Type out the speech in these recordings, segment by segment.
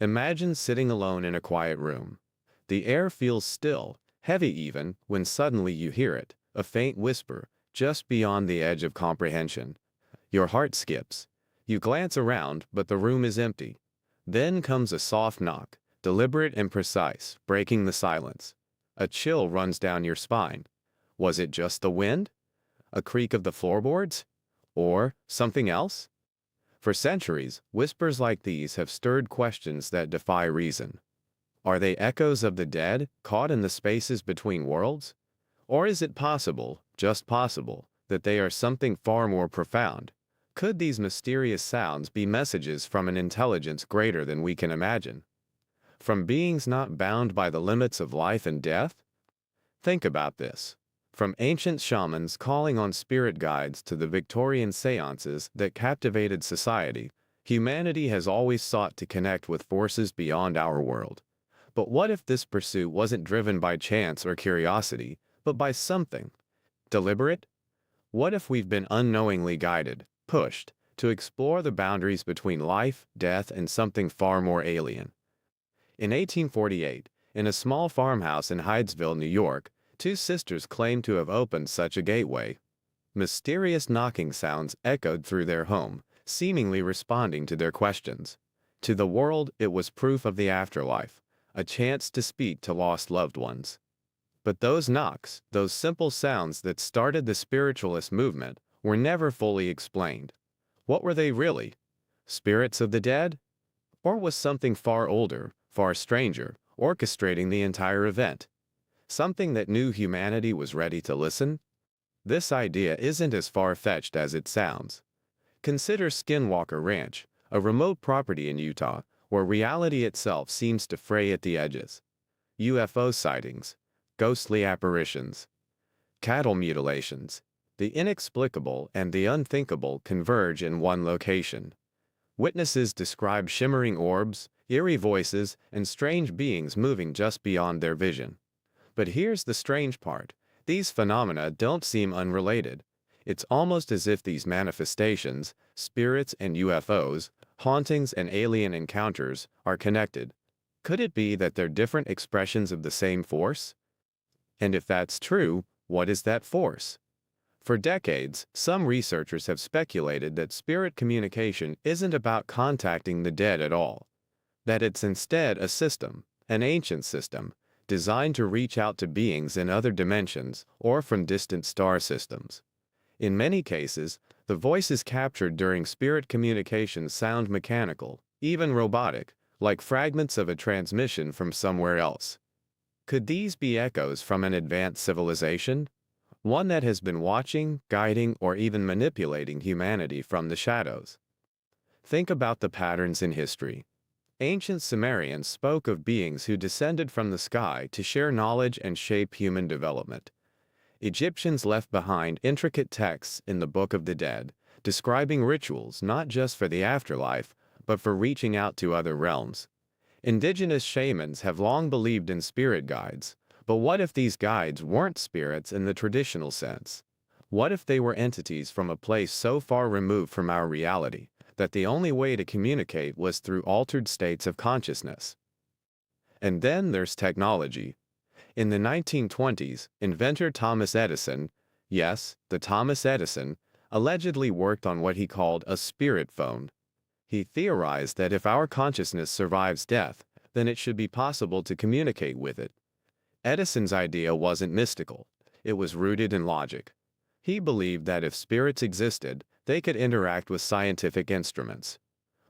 Imagine sitting alone in a quiet room. The air feels still, heavy even, when suddenly you hear it, a faint whisper, just beyond the edge of comprehension. Your heart skips. You glance around, but the room is empty. Then comes a soft knock, deliberate and precise, breaking the silence. A chill runs down your spine. Was it just the wind? A creak of the floorboards? Or something else? For centuries, whispers like these have stirred questions that defy reason. Are they echoes of the dead, caught in the spaces between worlds? Or is it possible, just possible, that they are something far more profound? Could these mysterious sounds be messages from an intelligence greater than we can imagine? From beings not bound by the limits of life and death? Think about this. From ancient shamans calling on spirit guides to the Victorian seances that captivated society, humanity has always sought to connect with forces beyond our world. But what if this pursuit wasn't driven by chance or curiosity, but by something deliberate? What if we've been unknowingly guided, pushed, to explore the boundaries between life, death, and something far more alien? In 1848, in a small farmhouse in Hydesville, New York, two sisters claimed to have opened such a gateway. Mysterious knocking sounds echoed through their home, seemingly responding to their questions. To the world, it was proof of the afterlife, a chance to speak to lost loved ones. But those knocks, those simple sounds that started the spiritualist movement, were never fully explained. What were they really? Spirits of the dead? Or was something far older, far stranger, orchestrating the entire event? Something that knew humanity was ready to listen? This idea isn't as far-fetched as it sounds. Consider Skinwalker Ranch, a remote property in Utah, where reality itself seems to fray at the edges. UFO sightings, ghostly apparitions, cattle mutilations. The inexplicable and the unthinkable converge in one location. Witnesses describe shimmering orbs, eerie voices, and strange beings moving just beyond their vision. But here's the strange part. These phenomena don't seem unrelated. It's almost as if these manifestations, spirits and UFOs, hauntings and alien encounters, are connected. Could it be that they're different expressions of the same force? And if that's true, what is that force? For decades, some researchers have speculated that spirit communication isn't about contacting the dead at all. That it's instead a system, an ancient system, designed to reach out to beings in other dimensions or from distant star systems. In many cases, the voices captured during spirit communication sound mechanical, even robotic, like fragments of a transmission from somewhere else. Could these be echoes from an advanced civilization? One that has been watching, guiding, or even manipulating humanity from the shadows? Think about the patterns in history. Ancient Sumerians spoke of beings who descended from the sky to share knowledge and shape human development. Egyptians left behind intricate texts in the Book of the Dead, describing rituals not just for the afterlife, but for reaching out to other realms. Indigenous shamans have long believed in spirit guides, but what if these guides weren't spirits in the traditional sense? What if they were entities from a place so far removed from our reality that the only way to communicate was through altered states of consciousness? And then there's technology. In the 1920s, inventor Thomas Edison, yes, the Thomas Edison, allegedly worked on what he called a spirit phone. He theorized that if our consciousness survives death, then it should be possible to communicate with it. Edison's idea wasn't mystical. It was rooted in logic. He believed that if spirits existed, they could interact with scientific instruments.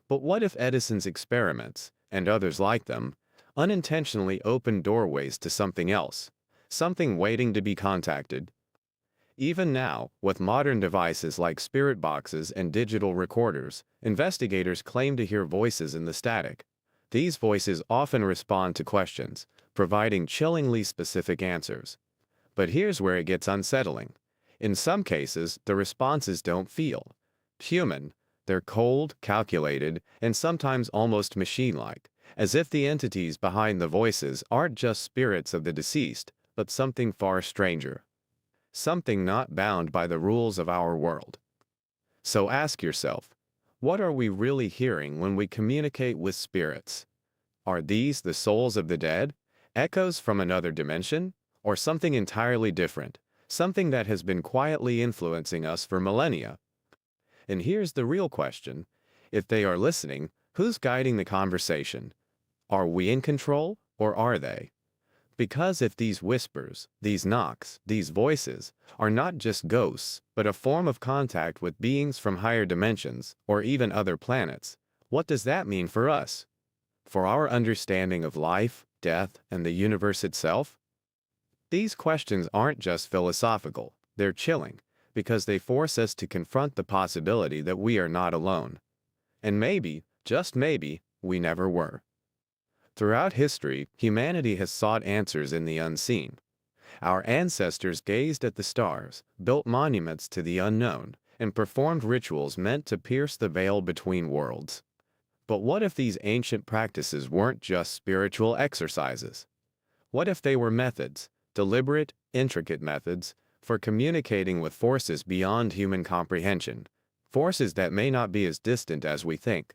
But what if Edison's experiments, and others like them, unintentionally opened doorways to something else, something waiting to be contacted? Even now, with modern devices like spirit boxes and digital recorders, investigators claim to hear voices in the static. These voices often respond to questions, providing chillingly specific answers. But here's where it gets unsettling. In some cases, the responses don't feel human. They're cold, calculated, and sometimes almost machine-like, as if the entities behind the voices aren't just spirits of the deceased, but something far stranger. Something not bound by the rules of our world. So ask yourself, what are we really hearing when we communicate with spirits? Are these the souls of the dead? Echoes from another dimension? Or something entirely different? Something that has been quietly influencing us for millennia? And here's the real question. If they are listening, who's guiding the conversation? Are we in control, or are they? Because if these whispers, these knocks, these voices, are not just ghosts, but a form of contact with beings from higher dimensions, or even other planets, what does that mean for us? For our understanding of life, death, and the universe itself? These questions aren't just philosophical, they're chilling, because they force us to confront the possibility that we are not alone. And maybe, just maybe, we never were. Throughout history, humanity has sought answers in the unseen. Our ancestors gazed at the stars, built monuments to the unknown, and performed rituals meant to pierce the veil between worlds. But what if these ancient practices weren't just spiritual exercises? What if they were methods, deliberate, intricate methods, for communicating with forces beyond human comprehension, forces that may not be as distant as we think?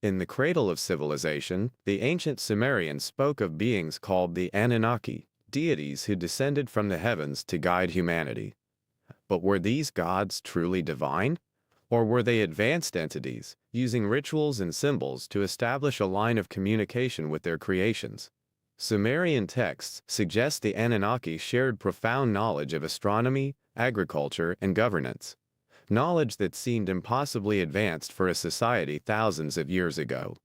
In the cradle of civilization, the ancient Sumerians spoke of beings called the Anunnaki, deities who descended from the heavens to guide humanity. But were these gods truly divine? Or were they advanced entities, using rituals and symbols to establish a line of communication with their creations? Sumerian texts suggest the Anunnaki shared profound knowledge of astronomy, agriculture, and governance. Knowledge that seemed impossibly advanced for a society thousands of years ago.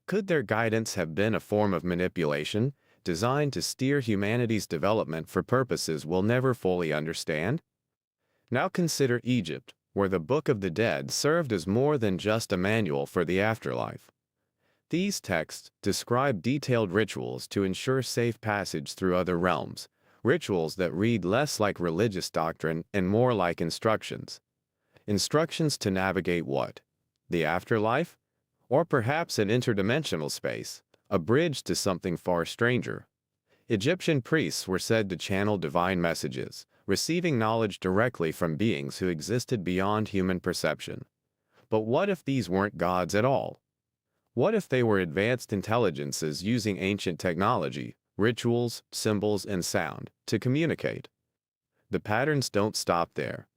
Could their guidance have been a form of manipulation, designed to steer humanity's development for purposes we'll never fully understand? Now consider Egypt, where the Book of the Dead served as more than just a manual for the afterlife. These texts describe detailed rituals to ensure safe passage through other realms, rituals that read less like religious doctrine and more like instructions. Instructions to navigate what? The afterlife? Or perhaps an interdimensional space, a bridge to something far stranger. Egyptian priests were said to channel divine messages, receiving knowledge directly from beings who existed beyond human perception. But what if these weren't gods at all? What if they were advanced intelligences using ancient technology, rituals, symbols, and sound to communicate? The patterns don't stop there.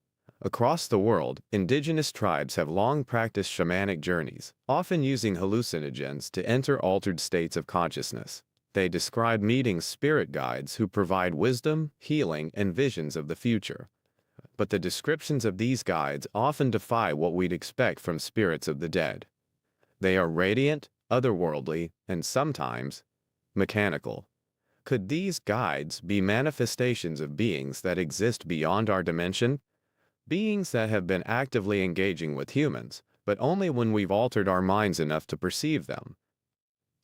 Across the world, indigenous tribes have long practiced shamanic journeys, often using hallucinogens to enter altered states of consciousness. They describe meeting spirit guides who provide wisdom, healing, and visions of the future. But the descriptions of these guides often defy what we'd expect from spirits of the dead. They are radiant, otherworldly, and sometimes mechanical. Could these guides be manifestations of beings that exist beyond our dimension? Beings that have been actively engaging with humans, but only when we've altered our minds enough to perceive them.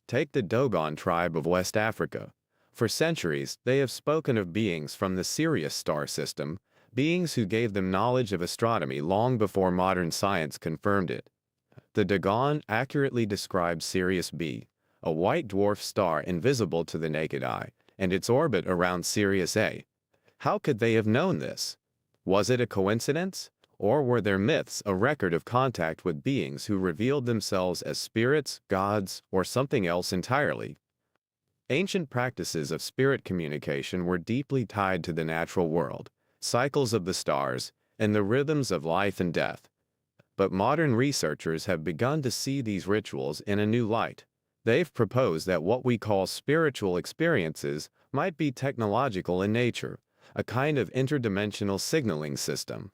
Take the Dogon tribe of West Africa. For centuries, they have spoken of beings from the Sirius star system, beings who gave them knowledge of astronomy long before modern science confirmed it. The Dogon accurately described Sirius B, a white dwarf star invisible to the naked eye, and its orbit around Sirius A. How could they have known this? Was it a coincidence, or were their myths a record of contact with beings who revealed themselves as spirits, gods, or something else entirely? Ancient practices of spirit communication were deeply tied to the natural world, cycles of the stars, and the rhythms of life and death. But modern researchers have begun to see these rituals in a new light. They've proposed that what we call spiritual experiences might be technological in nature, a kind of interdimensional signaling system.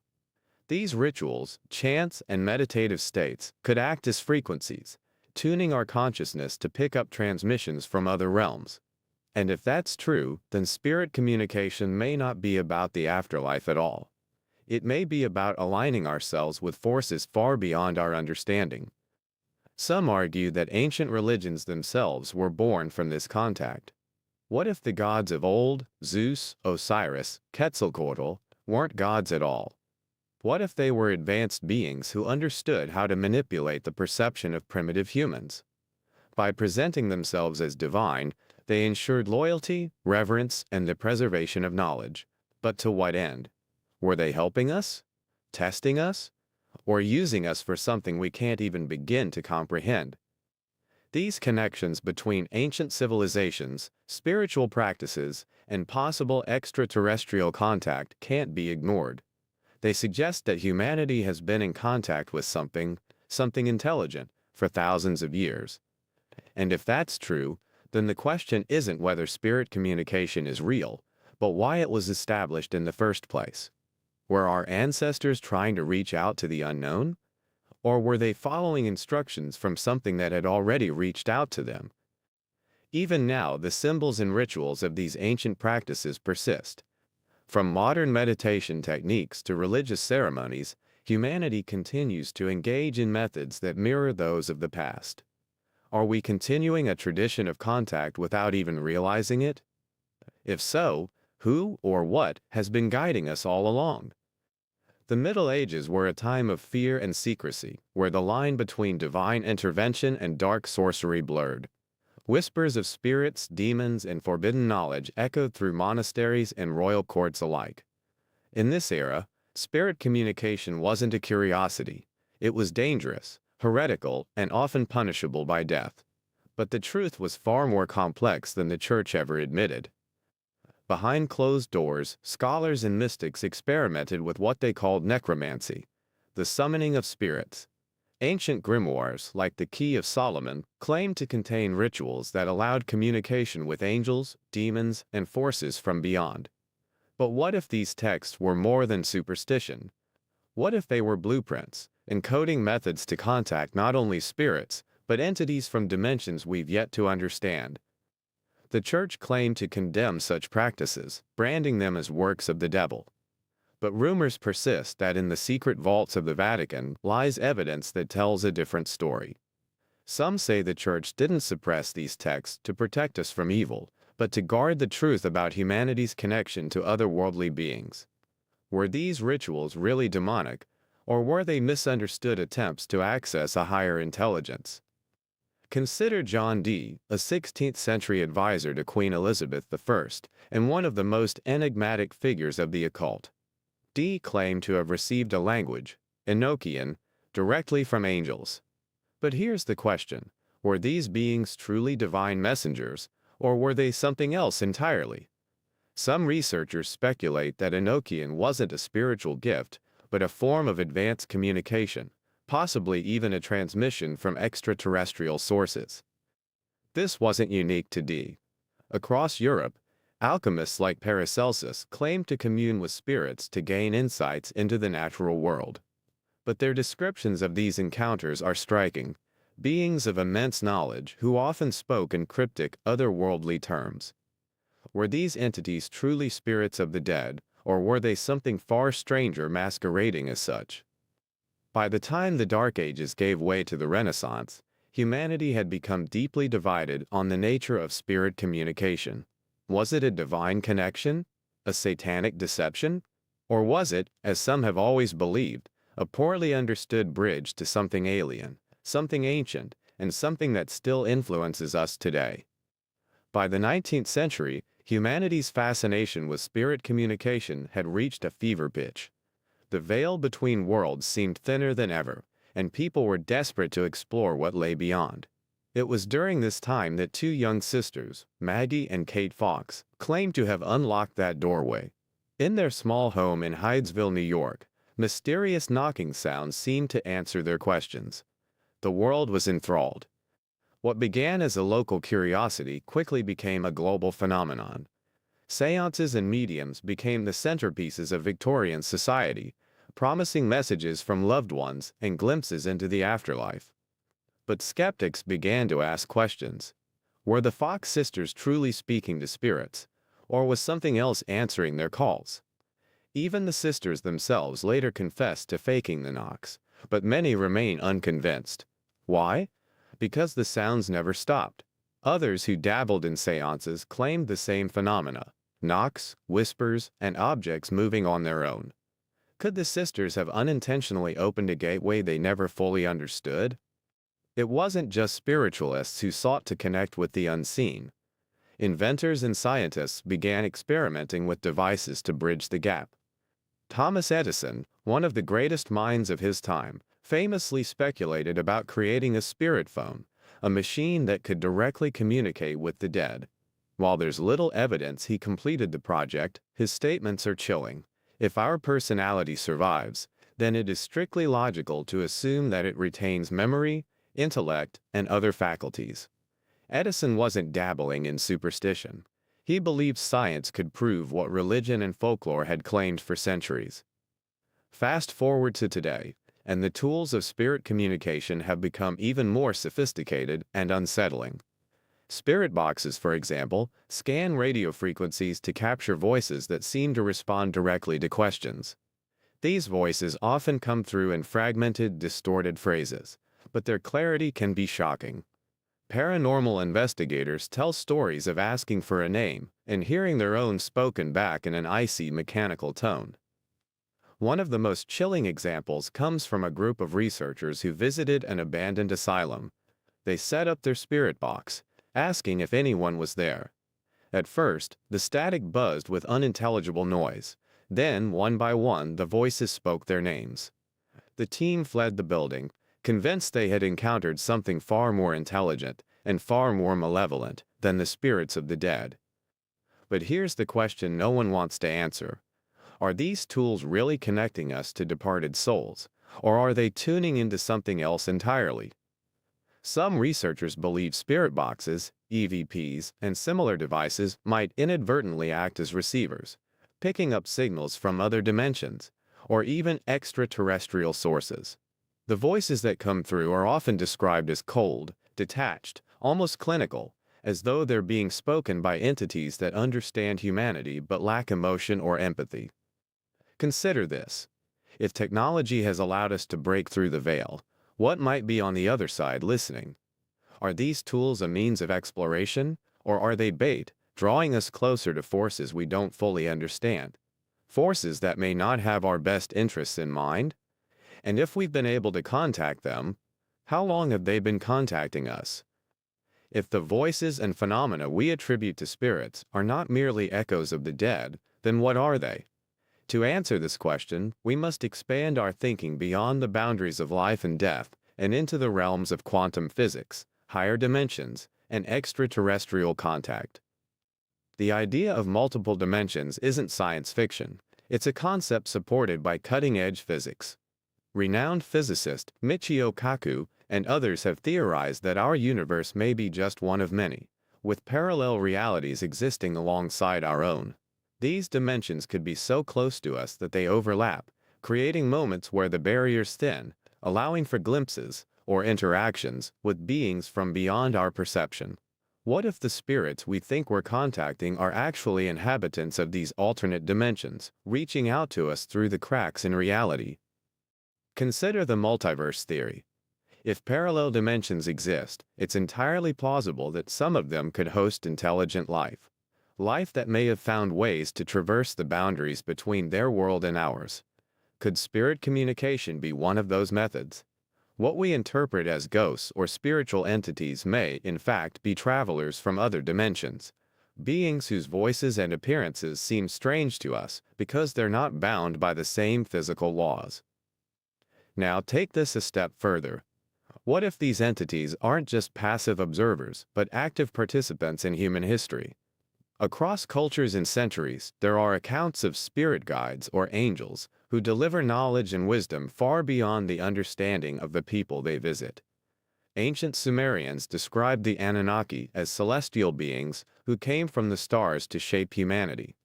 These rituals, chants, and meditative states could act as frequencies, tuning our consciousness to pick up transmissions from other realms. And if that's true, then spirit communication may not be about the afterlife at all. It may be about aligning ourselves with forces far beyond our understanding. Some argue that ancient religions themselves were born from this contact. What if the gods of old, Zeus, Osiris, Quetzalcoatl, weren't gods at all? What if they were advanced beings who understood how to manipulate the perception of primitive humans? By presenting themselves as divine, they ensured loyalty, reverence, and the preservation of knowledge. But to what end? Were they helping us? Testing us? Or using us for something we can't even begin to comprehend? These connections between ancient civilizations, spiritual practices, and possible extraterrestrial contact can't be ignored. They suggest that humanity has been in contact with something intelligent, for thousands of years. And if that's true, then the question isn't whether spirit communication is real, but why it was established in the first place. Were our ancestors trying to reach out to the unknown? Or were they following instructions from something that had already reached out to them? Even now, the symbols and rituals of these ancient practices persist. From modern meditation techniques to religious ceremonies, humanity continues to engage in methods that mirror those of the past. Are we continuing a tradition of contact without even realizing it? If so, who or what has been guiding us all along? The Middle Ages were a time of fear and secrecy, where the line between divine intervention and dark sorcery blurred. Whispers of spirits, demons, and forbidden knowledge echoed through monasteries and royal courts alike. In this era, spirit communication wasn't a curiosity. It was dangerous, heretical, and often punishable by death. But the truth was far more complex than the church ever admitted. Behind closed doors, scholars and mystics experimented with what they called necromancy, the summoning of spirits. Ancient grimoires, like the Key of Solomon, claimed to contain rituals that allowed communication with angels, demons, and forces from beyond. But what if these texts were more than superstition? What if they were blueprints, encoding methods to contact not only spirits, but entities from dimensions we've yet to understand? The Church claimed to condemn such practices, branding them as works of the devil. But rumors persist that in the secret vaults of the Vatican lies evidence that tells a different story. Some say the Church didn't suppress these texts to protect us from evil, but to guard the truth about humanity's connection to otherworldly beings. Were these rituals really demonic, or were they misunderstood attempts to access a higher intelligence? Consider John Dee, a 16th-century advisor to Queen Elizabeth I and one of the most enigmatic figures of the occult. Dee claimed to have received a language, Enochian, directly from angels. But here's the question: were these beings truly divine messengers, or were they something else entirely? Some researchers speculate that Enochian wasn't a spiritual gift, but a form of advanced communication, possibly even a transmission from extraterrestrial sources. This wasn't unique to Dee. Across Europe, alchemists like Paracelsus claimed to commune with spirits to gain insights into the natural world. But their descriptions of these encounters are striking: beings of immense knowledge who often spoke in cryptic, otherworldly terms. Were these entities truly spirits of the dead, or were they something far stranger masquerading as such? By the time the Dark Ages gave way to the Renaissance, humanity had become deeply divided on the nature of spirit communication. Was it a divine connection? A satanic deception? Or was it, as some have always believed, a poorly understood bridge to something alien, something ancient, and something that still influences us today? By the 19th century, humanity's fascination with spirit communication had reached a fever pitch. The veil between worlds seemed thinner than ever, and people were desperate to explore what lay beyond. It was during this time that two young sisters, Maggie and Kate Fox, claimed to have unlocked that doorway. In their small home in Hydesville, New York, mysterious knocking sounds seemed to answer their questions. The world was enthralled. What began as a local curiosity quickly became a global phenomenon. Seances and mediums became the centerpieces of Victorian society, promising messages from loved ones and glimpses into the afterlife. But skeptics began to ask questions. Were the Fox sisters truly speaking to spirits, or was something else answering their calls? Even the sisters themselves later confessed to faking the knocks, but many remain unconvinced. Why? Because the sounds never stopped. Others who dabbled in seances claimed the same phenomena: knocks, whispers, and objects moving on their own. Could the sisters have unintentionally opened a gateway they never fully understood? It wasn't just spiritualists who sought to connect with the unseen. Inventors and scientists began experimenting with devices to bridge the gap. Thomas Edison, one of the greatest minds of his time, famously speculated about creating a spirit phone, a machine that could directly communicate with the dead. While there's little evidence he completed the project, his statements are chilling. If our personality survives, then it is strictly logical to assume that it retains memory, intellect, and other faculties. Edison wasn't dabbling in superstition. He believed science could prove what religion and folklore had claimed for centuries. Fast forward to today, and the tools of spirit communication have become even more sophisticated and unsettling. Spirit boxes, for example, scan radio frequencies to capture voices that seem to respond directly to questions. These voices often come through in fragmented, distorted phrases, but their clarity can be shocking. Paranormal investigators tell stories of asking for a name and hearing their own spoken back in an icy, mechanical tone. One of the most chilling examples comes from a group of researchers who visited an abandoned asylum. They set up their spirit box, asking if anyone was there. At first, the static buzzed with unintelligible noise. Then, one by one, the voices spoke their names. The team fled the building, convinced they had encountered something far more intelligent and far more malevolent than the spirits of the dead. But here's the question no one wants to answer. Are these tools really connecting us to departed souls, or are they tuning into something else entirely? Some researchers believe spirit boxes, EVPs, and similar devices might inadvertently act as receivers, picking up signals from other dimensions, or even extraterrestrial sources. The voices that come through are often described as cold, detached, almost clinical, as though they're being spoken by entities that understand humanity but lack emotion or empathy. Consider this. If technology has allowed us to break through the veil, what might be on the other side listening? Are these tools a means of exploration, or are they bait, drawing us closer to forces we don't fully understand? Forces that may not have our best interests in mind? And if we've been able to contact them, how long have they been contacting us? If the voices and phenomena we attribute to spirits are not merely echoes of the dead, then what are they? To answer this question, we must expand our thinking beyond the boundaries of life and death and into the realms of quantum physics, higher dimensions, and extraterrestrial contact. The idea of multiple dimensions isn't science fiction. It's a concept supported by cutting-edge physics. Renowned physicist Michio Kaku and others have theorized that our universe may be just one of many, with parallel realities existing alongside our own. These dimensions could be so close to us that they overlap, creating moments where the barriers thin, allowing for glimpses or interactions with beings from beyond our perception. What if the spirits we think we're contacting are actually inhabitants of these alternate dimensions, reaching out to us through the cracks in reality? Consider the multiverse theory. If parallel dimensions exist, it's entirely plausible that some of them could host intelligent life. Life that may have found ways to traverse the boundaries between their world and ours. Could spirit communication be one of those methods? What we interpret as ghosts or spiritual entities may, in fact, be travelers from other dimensions. Beings whose voices and appearances seem strange to us because they're not bound by the same physical laws. Now take this a step further. What if these entities aren't just passive observers, but active participants in human history? Across cultures and centuries, there are accounts of spirit guides or angels who deliver knowledge and wisdom far beyond the understanding of the people they visit. Ancient Sumerians described the Anunnaki as celestial beings who came from the stars to shape humanity.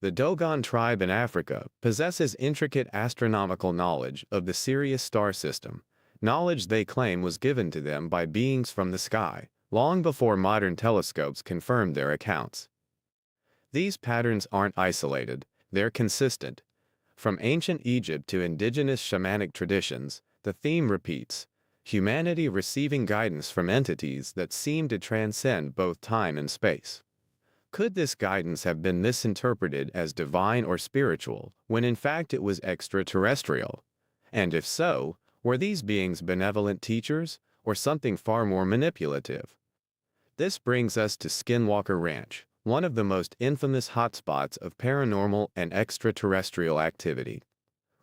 The Dogon tribe in Africa possesses intricate astronomical knowledge of the Sirius star system, knowledge they claim was given to them by beings from the sky, long before modern telescopes confirmed their accounts. These patterns aren't isolated, they're consistent. From ancient Egypt to indigenous shamanic traditions, the theme repeats: humanity receiving guidance from entities that seem to transcend both time and space. Could this guidance have been misinterpreted as divine or spiritual, when in fact it was extraterrestrial? And if so, were these beings benevolent teachers, or something far more manipulative? This brings us to Skinwalker Ranch, one of the most infamous hotspots of paranormal and extraterrestrial activity.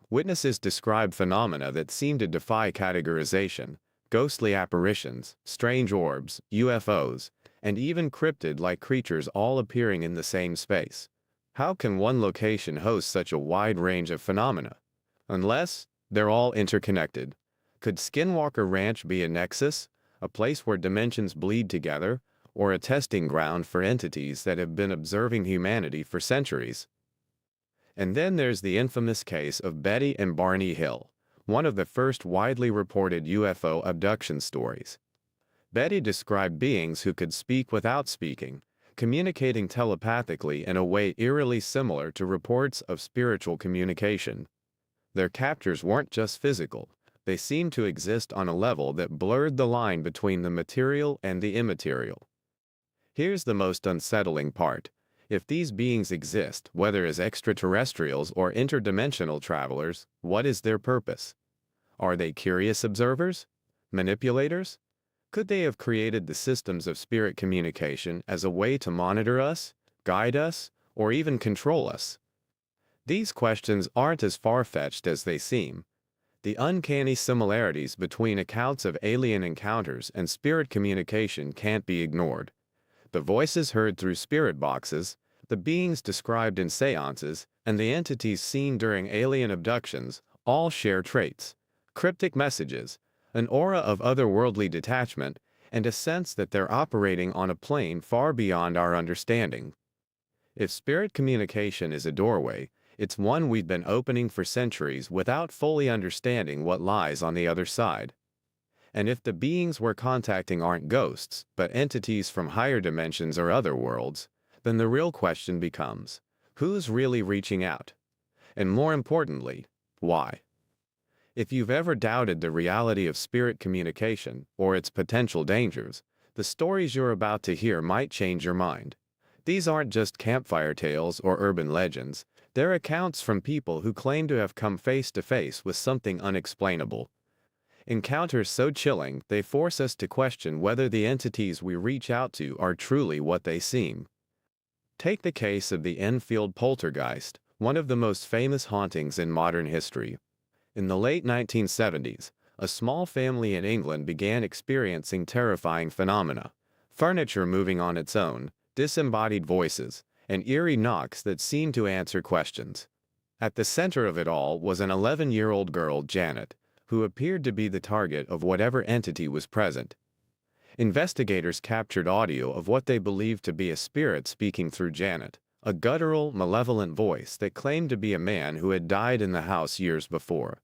Witnesses describe phenomena that seem to defy categorization, ghostly apparitions, strange orbs, UFOs, and even cryptid-like creatures all appearing in the same space. How can one location host such a wide range of phenomena? Unless they're all interconnected. Could Skinwalker Ranch be a nexus, a place where dimensions bleed together, or a testing ground for entities that have been observing humanity for centuries? And then there's the infamous case of Betty and Barney Hill, one of the first widely reported UFO abduction stories. Betty described beings who could speak without speaking, communicating telepathically in a way eerily similar to reports of spiritual communication. Their captures weren't just physical, they seemed to exist on a level that blurred the line between the material and the immaterial. Here's the most unsettling part. If these beings exist, whether as extraterrestrials or interdimensional travelers, what is their purpose? Are they curious observers? Manipulators? Could they have created the systems of spirit communication as a way to monitor us, guide us, or even control us? These questions aren't as far-fetched as they seem. The uncanny similarities between accounts of alien encounters and spirit communication can't be ignored. The voices heard through spirit boxes, the beings described in seances, and the entities seen during alien abductions all share traits: cryptic messages, an aura of otherworldly detachment, and a sense that they're operating on a plane far beyond our understanding. If spirit communication is a doorway, it's one we've been opening for centuries without fully understanding what lies on the other side. And if the beings we're contacting aren't ghosts, but entities from higher dimensions or other worlds, then the real question becomes, who's really reaching out? And more importantly, why? If you've ever doubted the reality of spirit communication or its potential dangers, the stories you're about to hear might change your mind. These aren't just campfire tales or urban legends, they're accounts from people who claim to have come face to face with something unexplainable. Encounters so chilling, they force us to question whether the entities we reach out to are truly what they seem. Take the case of the Enfield poltergeist, one of the most famous hauntings in modern history. In the late 1970s, a small family in England began experiencing terrifying phenomena: furniture moving on its own, disembodied voices, and eerie knocks that seemed to answer questions. At the center of it all was an 11-year-old girl, Janet, who appeared to be the target of whatever entity was present. Investigators captured audio of what they believed to be a spirit speaking through Janet, a guttural, malevolent voice that claimed to be a man who had died in the house years before.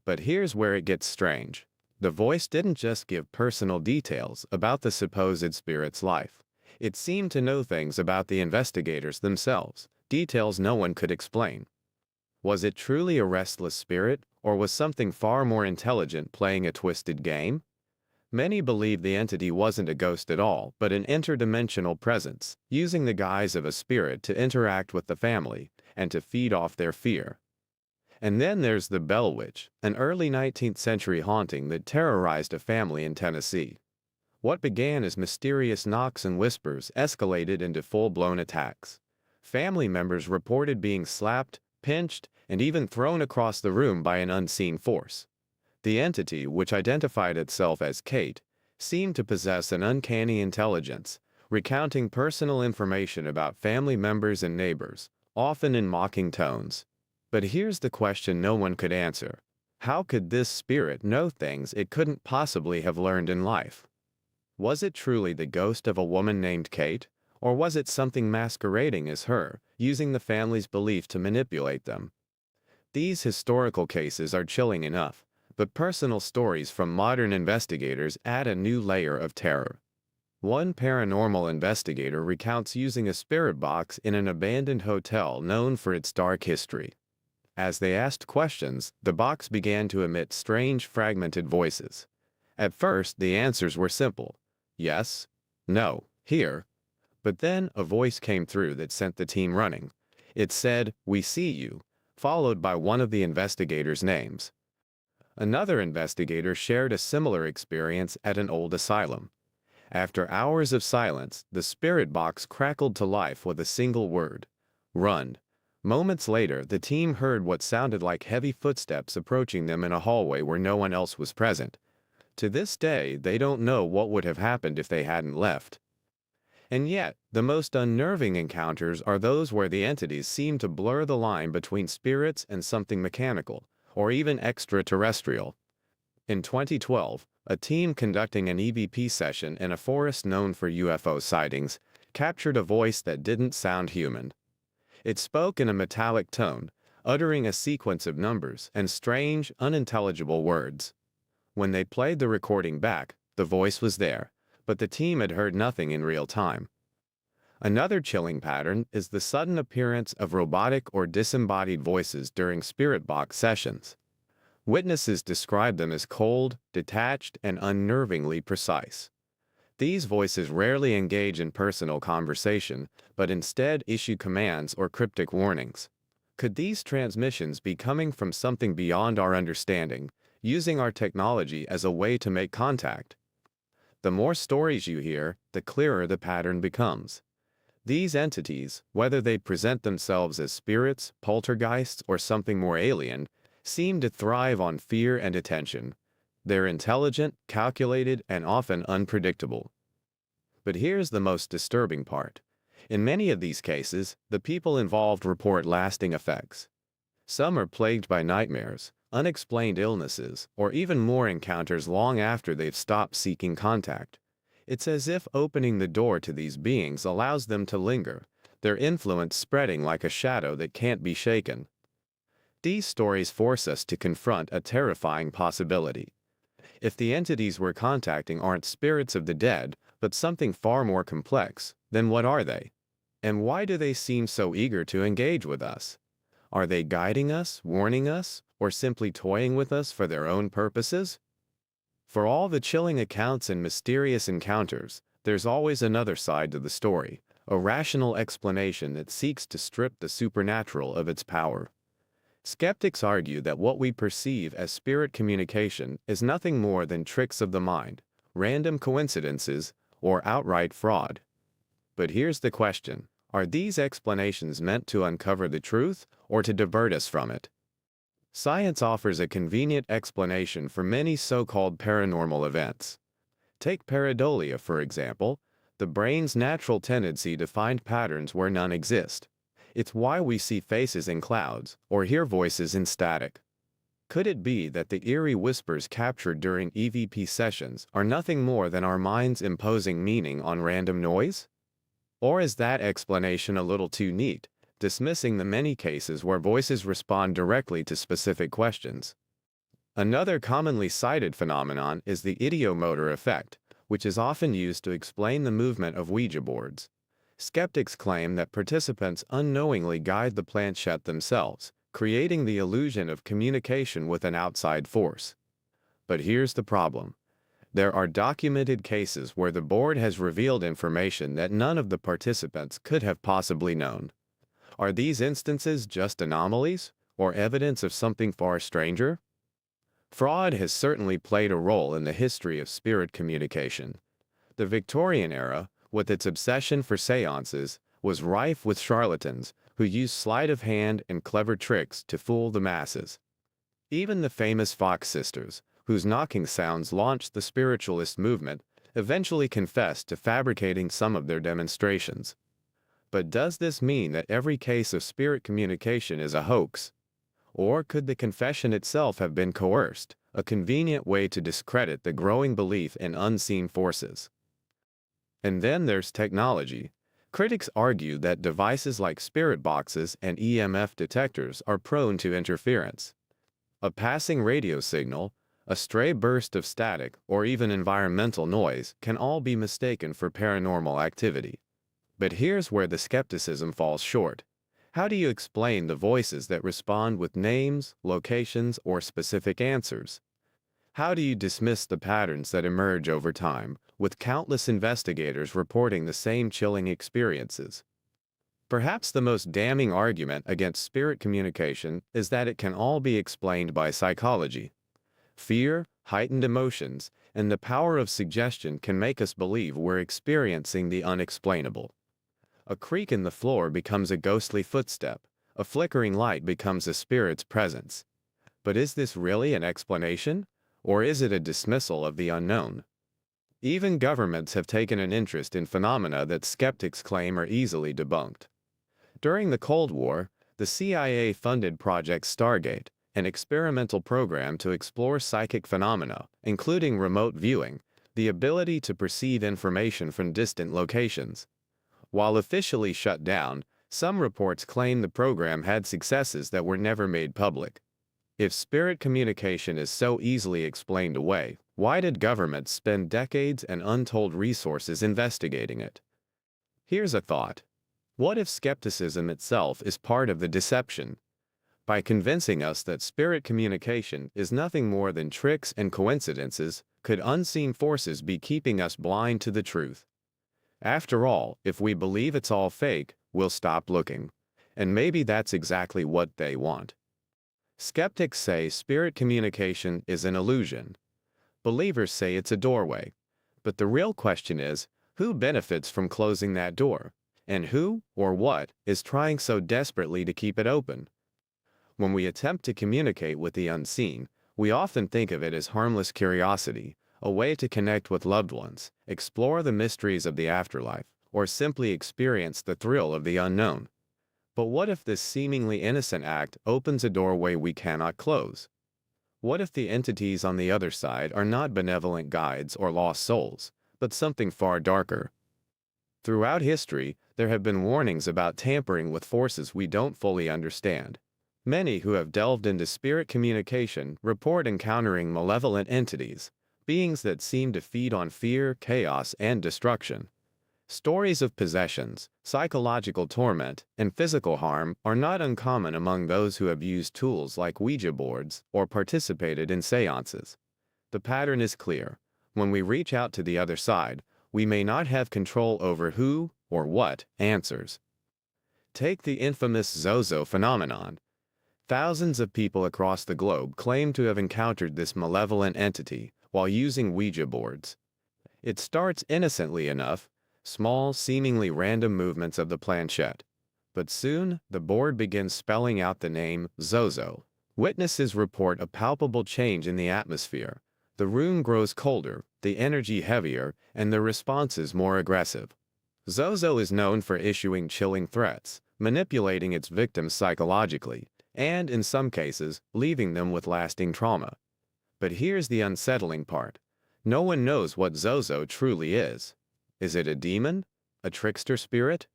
But here's where it gets strange. The voice didn't just give personal details about the supposed spirit's life. It seemed to know things about the investigators themselves, details no one could explain. Was it truly a restless spirit, or was something far more intelligent playing a twisted game? Many believe the entity wasn't a ghost at all, but an interdimensional presence, using the guise of a spirit to interact with the family and to feed off their fear. And then there's the Bell Witch, an early 19th century haunting that terrorized a family in Tennessee. What began as mysterious knocks and whispers escalated into full-blown attacks. Family members reported being slapped, pinched, and even thrown across the room by an unseen force. The entity, which identified itself as Kate, seemed to possess an uncanny intelligence, recounting personal information about family members and neighbors, often in mocking tones. But here's the question no one could answer. How could this spirit know things it couldn't possibly have learned in life? Was it truly the ghost of a woman named Kate, or was it something masquerading as her, using the family's belief to manipulate them? These historical cases are chilling enough, but personal stories from modern investigators add a new layer of terror. One paranormal investigator recounts using a spirit box in an abandoned hotel known for its dark history. As they asked questions, the box began to emit strange, fragmented voices. At first, the answers were simple: yes, no, here. But then a voice came through that sent the team running. It said, "We see you," followed by one of the investigators' names. Another investigator shared a similar experience at an old asylum. After hours of silence, the spirit box crackled to life with a single word: run. Moments later, the team heard what sounded like heavy footsteps approaching them in a hallway where no one else was present. To this day, they don't know what would have happened if they hadn't left. And yet, the most unnerving encounters are those where the entities seem to blur the line between spirits and something mechanical, or even extraterrestrial. In 2012, a team conducting an EVP session in a forest known for UFO sightings captured a voice that didn't sound human. It spoke in a metallic tone, uttering a sequence of numbers and strange, unintelligible words. When they played the recording back, the voice was there, but the team had heard nothing in real time. Another chilling pattern is the sudden appearance of robotic or disembodied voices during spirit box sessions. Witnesses describe them as cold, detached, and unnervingly precise. These voices rarely engage in personal conversation, but instead issue commands or cryptic warnings. Could these transmissions be coming from something beyond our understanding, using our technology as a way to make contact? The more stories you hear, the clearer the pattern becomes. These entities, whether they present themselves as spirits, poltergeists, or something more alien, seem to thrive on fear and attention. They're intelligent, calculated, and often unpredictable. But here's the most disturbing part. In many of these cases, the people involved report lasting effects. Some are plagued by nightmares, unexplained illnesses, or even more encounters long after they've stopped seeking contact. It's as if opening the door to these beings allows them to linger, their influence spreading like a shadow that can't be shaken. These stories force us to confront a terrifying possibility. If the entities we're contacting aren't spirits of the dead, but something far more complex, then what are they? And why do they seem so eager to engage with us? Are they guiding us, warning us, or simply toying with us for their own purposes? For all the chilling accounts and mysterious encounters, there's always another side to the story, a rational explanation that seeks to strip the supernatural of its power. Skeptics argue that what we perceive as spirit communication is nothing more than tricks of the mind, random coincidences, or outright fraud. But here's the question: are these explanations meant to uncover the truth or to divert us from it? Science offers a convenient explanation for many so-called paranormal events. Take pareidolia, for example, the brain's natural tendency to find patterns where none exist. It's why we see faces in clouds or hear voices in static. Could it be that the eerie whispers captured during EVP sessions are nothing more than our minds imposing meaning on random noise? Or is that explanation a little too neat, dismissing the many cases where voices respond directly to specific questions? Another commonly cited phenomenon is the ideomotor effect, which is often used to explain the movement of Ouija boards. Skeptics claim that participants unknowingly guide the planchette themselves, creating the illusion of communication with an outside force. But here's the problem. There are documented cases where the board has revealed information that none of the participants could have possibly known. Are these instances just anomalies, or evidence of something far stranger? Fraud has certainly played a role in the history of spirit communication. The Victorian era, with its obsession for seances, was rife with charlatans who used sleight of hand and clever tricks to fool the masses. Even the famous Fox sisters, whose knocking sounds launched the spiritualist movement, eventually confessed to fabricating some of their demonstrations. But does this mean that every case of spirit communication is a hoax? Or could the confession itself have been coerced, a convenient way to discredit the growing belief in unseen forces? And then there's technology. Critics argue that devices like spirit boxes and EMF detectors are prone to interference. A passing radio signal, a stray burst of static, or even environmental noise can all be mistaken for paranormal activity. But here's where the skepticism falls short. How do you explain the voices that respond with names, locations, or specific answers? How do you dismiss the patterns that emerge over time, with countless investigators reporting the same chilling experiences? Perhaps the most damning argument against spirit communication is that it can all be explained by psychology. Fear, heightened emotions, and the power of suggestion can make us believe we're experiencing the unexplainable. A creak in the floor becomes a ghostly footstep, a flickering light becomes a spirit's presence. But is this really an explanation? Or is it a dismissal of the unknown? Even governments have taken an interest in phenomena that skeptics claim are easily debunked. During the Cold War, the CIA funded Project Stargate, an experimental program to explore psychic phenomena, including remote viewing, the ability to perceive information from distant locations. While officially shut down, some reports claim the program had successes that were never made public. If spirit communication is so easily explained away, why did governments spend decades and untold resources investigating it? Here's a thought. What if skepticism itself is part of the deception? By convincing us that spirit communication is nothing more than tricks and coincidences, could unseen forces be keeping us blind to the truth? After all, if we believe it's all fake, we'll stop looking. And maybe that's exactly what they want. Skeptics say spirit communication is an illusion. Believers say it's a doorway. But the real question is, who benefits from closing that door? And who, or what, is trying so desperately to keep it open? When we attempt to communicate with the unseen, we often think of it as harmless curiosity, a way to connect with loved ones, explore the mysteries of the afterlife, or simply experience the thrill of the unknown. But what if this seemingly innocent act opens a doorway we cannot close? What if the entities on the other side are not benevolent guides or lost souls, but something far darker? Throughout history, there have been warnings about tampering with forces we don't fully understand. Many who have delved into spirit communication report encountering malevolent entities, beings that seem to feed on fear, chaos, and destruction. Stories of possessions, psychological torment, and physical harm are not uncommon among those who have used tools like Ouija boards or participated in seances. The pattern is clear. When we reach out to the other side, we may not have control over who or what answers. Take the infamous Zozo phenomenon. Thousands of people across the globe claim to have encountered this malevolent entity while using Ouija boards. It starts innocently enough, small, seemingly random movements of the planchette. But soon, the board begins spelling out the name Zozo. Witnesses report a palpable change in the atmosphere. The room grows colder, the energy heavier, and the responses more aggressive. Zozo is known for issuing chilling threats, manipulating its victims psychologically, and in some cases, leaving them with lasting trauma. But here's the unsettling part. No one knows what Zozo truly is. Is it a demon? A trickster spirit?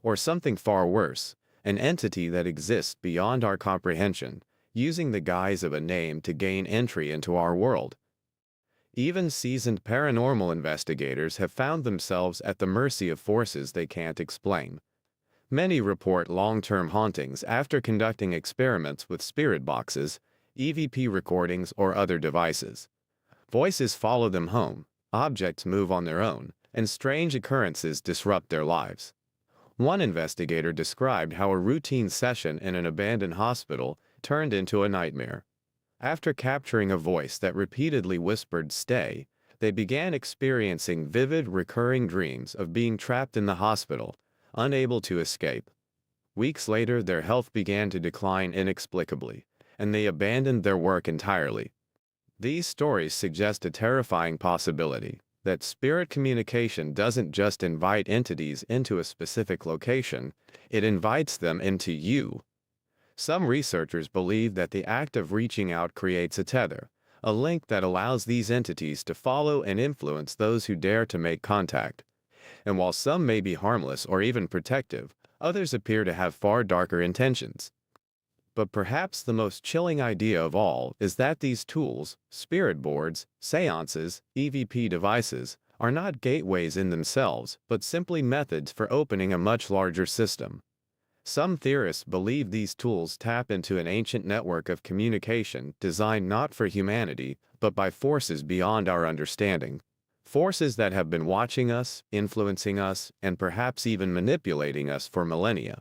Or something far worse, an entity that exists beyond our comprehension, using the guise of a name to gain entry into our world? Even seasoned paranormal investigators have found themselves at the mercy of forces they can't explain. Many report long-term hauntings after conducting experiments with spirit boxes, EVP recordings, or other devices. Voices follow them home, objects move on their own, and strange occurrences disrupt their lives. One investigator described how a routine session in an abandoned hospital turned into a nightmare. After capturing a voice that repeatedly whispered "stay," they began experiencing vivid, recurring dreams of being trapped in the hospital, unable to escape. Weeks later, their health began to decline inexplicably, and they abandoned their work entirely. These stories suggest a terrifying possibility that spirit communication doesn't just invite entities into a specific location, it invites them into you. Some researchers believe that the act of reaching out creates a tether, a link that allows these entities to follow and influence those who dare to make contact. And while some may be harmless or even protective, others appear to have far darker intentions. But perhaps the most chilling idea of all is that these tools, spirit boards, seances, EVP devices, are not gateways in themselves, but simply methods for opening a much larger system. Some theorists believe these tools tap into an ancient network of communication designed not for humanity, but by forces beyond our understanding. Forces that have been watching us, influencing us, and perhaps even manipulating us for millennia.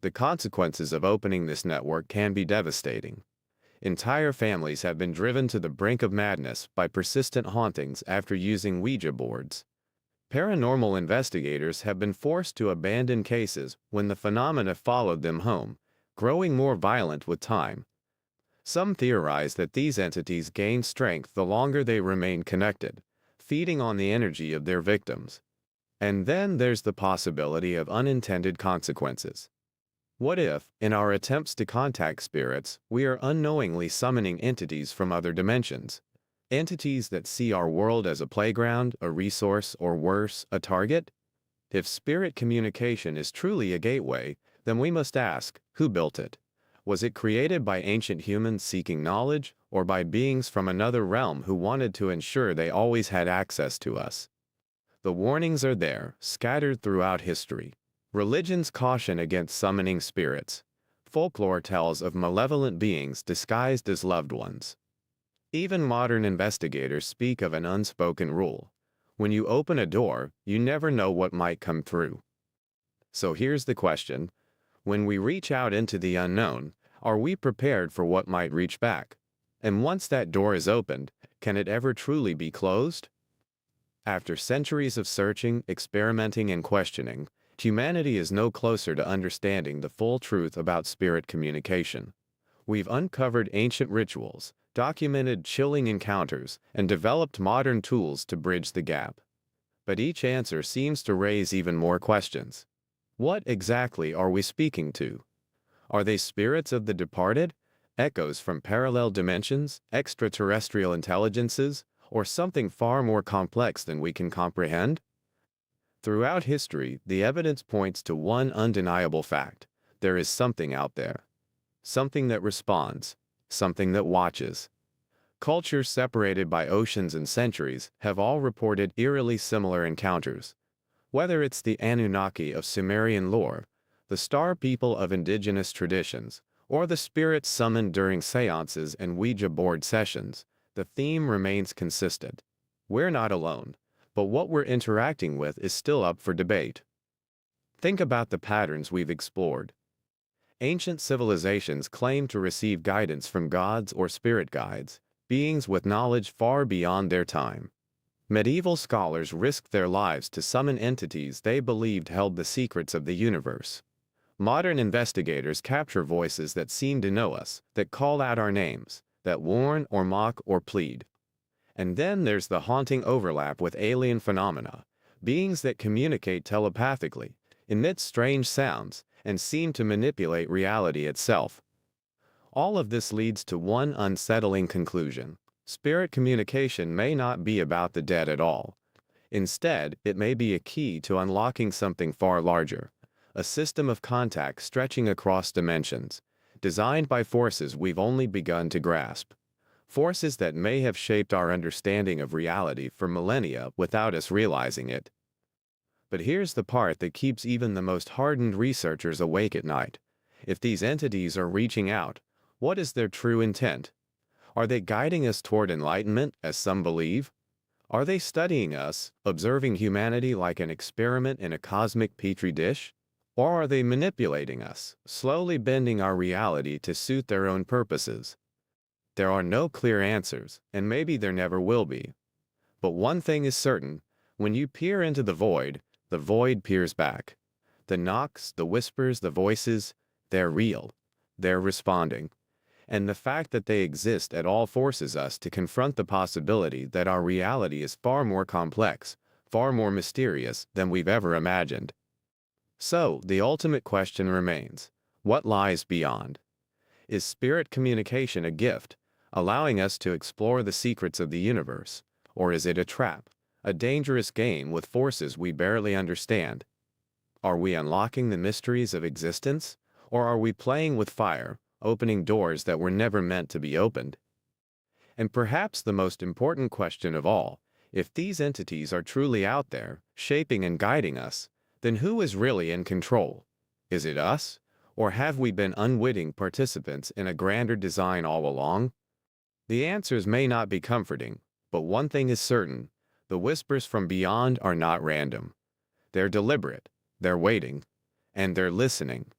The consequences of opening this network can be devastating. Entire families have been driven to the brink of madness by persistent hauntings after using Ouija boards. Paranormal investigators have been forced to abandon cases when the phenomena followed them home, growing more violent with time. Some theorize that these entities gain strength the longer they remain connected, feeding on the energy of their victims. And then there's the possibility of unintended consequences. What if, in our attempts to contact spirits, we are unknowingly summoning entities from other dimensions? Entities that see our world as a playground, a resource, or worse, a target? If spirit communication is truly a gateway, then we must ask, who built it? Was it created by ancient humans seeking knowledge, or by beings from another realm who wanted to ensure they always had access to us? The warnings are there, scattered throughout history. Religions caution against summoning spirits. Folklore tells of malevolent beings disguised as loved ones. Even modern investigators speak of an unspoken rule. When you open a door, you never know what might come through. So here's the question. When we reach out into the unknown, are we prepared for what might reach back? And once that door is opened, can it ever truly be closed? After centuries of searching, experimenting, and questioning, humanity is no closer to understanding the full truth about spirit communication. We've uncovered ancient rituals, documented chilling encounters, and developed modern tools to bridge the gap. But each answer seems to raise even more questions. What exactly are we speaking to? Are they spirits of the departed, echoes from parallel dimensions, extraterrestrial intelligences, or something far more complex than we can comprehend? Throughout history, the evidence points to one undeniable fact. There is something out there. Something that responds. Something that watches. Cultures separated by oceans and centuries have all reported eerily similar encounters. Whether it's the Anunnaki of Sumerian lore, the star people of indigenous traditions, or the spirits summoned during seances and Ouija board sessions, the theme remains consistent. We're not alone, but what we're interacting with is still up for debate. Think about the patterns we've explored. Ancient civilizations claim to receive guidance from gods or spirit guides, beings with knowledge far beyond their time. Medieval scholars risked their lives to summon entities they believed held the secrets of the universe. Modern investigators capture voices that seem to know us, that call out our names, that warn or mock or plead. And then there's the haunting overlap with alien phenomena, beings that communicate telepathically, emit strange sounds, and seem to manipulate reality itself. All of this leads to one unsettling conclusion. Spirit communication may not be about the dead at all. Instead, it may be a key to unlocking something far larger, a system of contact stretching across dimensions, designed by forces we've only begun to grasp. Forces that may have shaped our understanding of reality for millennia without us realizing it. But here's the part that keeps even the most hardened researchers awake at night. If these entities are reaching out, what is their true intent? Are they guiding us toward enlightenment, as some believe? Are they studying us, observing humanity like an experiment in a cosmic petri dish? Or are they manipulating us, slowly bending our reality to suit their own purposes? There are no clear answers, and maybe there never will be. But one thing is certain, when you peer into the void peers back. The knocks, the whispers, the voices, they're real. They're responding. And the fact that they exist at all forces us to confront the possibility that our reality is far more complex, far more mysterious than we've ever imagined. So, the ultimate question remains, what lies beyond? Is spirit communication a gift, allowing us to explore the secrets of the universe, or is it a trap, a dangerous game with forces we barely understand? Are we unlocking the mysteries of existence, or are we playing with fire, opening doors that were never meant to be opened? And perhaps the most important question of all, if these entities are truly out there, shaping and guiding us, then who is really in control? Is it us, or have we been unwitting participants in a grander design all along? The answers may not be comforting, but one thing is certain, the whispers from beyond are not random. They're deliberate, they're waiting, and they're listening.